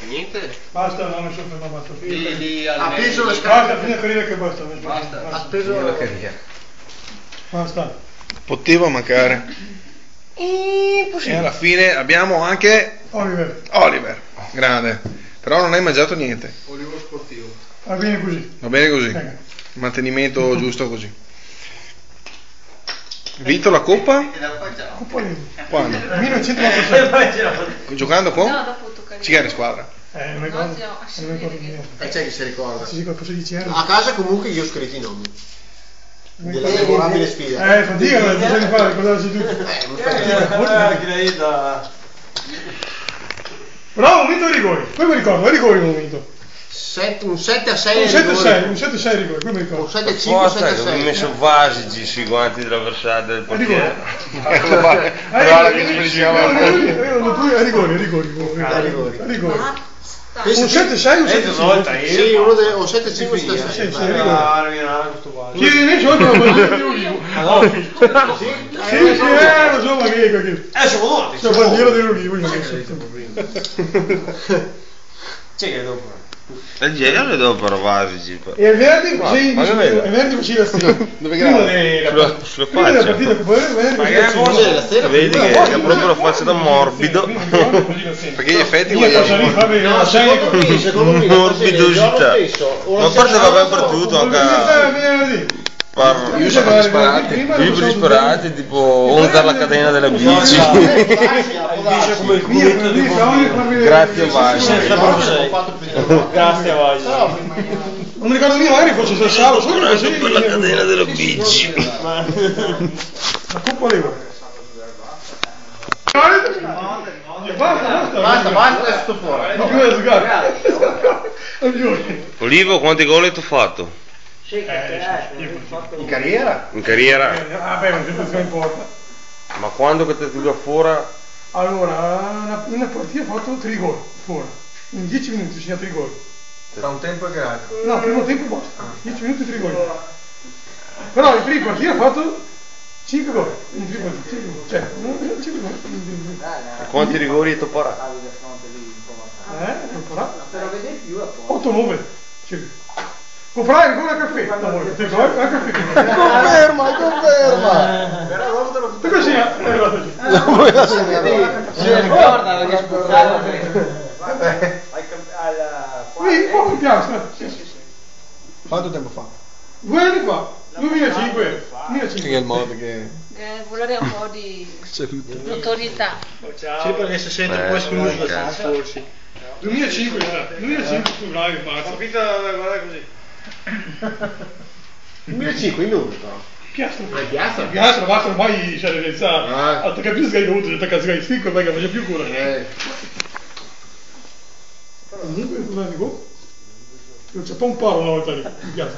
niente? Basta, no, mi sono fermato, basta. Ha preso le Basta, fino a che basta. Basta. Ha speso la carriera. Basta. Poteva mancare. E alla fine abbiamo anche Oliver, grande. Però non hai mangiato niente. Olivo sportivo. Va bene così. Va bene così. Mantenimento giusto così. Vinto la coppa? Coppa lì. Quando? 1996. Giocando con? No, dopo tocca Chi era in squadra? Non mi ricordo. Non mi ricordo niente. E c'è chi si ricorda. Sì, qualcosa di CR. A casa comunque io ho scritto i nomi. Della memorabile sfida. Fatica, non ti sai fare, ricordarsi tutto. Bravo, momento di rigori. Poi mi ricordo, rigori il momento. Un 7-6 Un 7-6, un 7-6 rigori, poi mi ricordo. Un 7-5, Forza, che ho 7-6. messo basici sui guanti dell'avversario del portiere. Rigori. Un 7-6, un 7-5. Sì, uno delle... o 7-5 o 7-6. Sì, Chi ne so la bandiera di Ulivo. Sì, lo so, ma che è? Sono La bandiera dell'Ulivo. C'è che dopo? E io le do per basici. E il venerdì facevi la sera. Dove grava? Sulle Prima della facce. partita, La sera Vedi che ha proprio la faccia da morbido. Perché gli effetti io cosa lì fa bene, secondo me Morbidosità. Ma a parte va bene per tutto, anche per disperati, tipo onta la catena della bici. Grazie Vasco. Grazie Vasco. Non mi ricordo mica, magari fosse Sassaro, solo Per la catena della bici. La coppa lì. Basta, sto fuori. Non più da giocare. Olivo, quanti gol hai tu fatto? In carriera? In carriera? Vabbè, non sempre importa. Ma quando che ti tira fuori? Allora, in una partita ho fatto 3 gol fuori. In 10 minuti ho segnato 3 gol. Tra un tempo e grazie. No, primo tempo basta. 10 minuti e 3 gol. Però in prima partita ho fatto 5 gol. In prima partita, 5 gol. Cioè, 5 gol. Quanti rigori hai tu parato? Ho parato? 8-9. Comprare ancora il caffè. Conferma. Tu così è arrivato giù. Si ricorda perché sputava. Qui, poco piano. Quanto tempo fa? 2 anni fa. 2005. Che è il modo che... volere un po' di notorietà. Sì, perché si sente un po' escluso da forse. 2005 febbraio, marzo. Guarda così. 2005 in dove però? Piastro, basta ormai c'è realizzato. A te capisci che hai dovuto attaccare sgai sticco perché faceva più cura. Comunque, non c'è un po' un paro una volta lì, mi piace.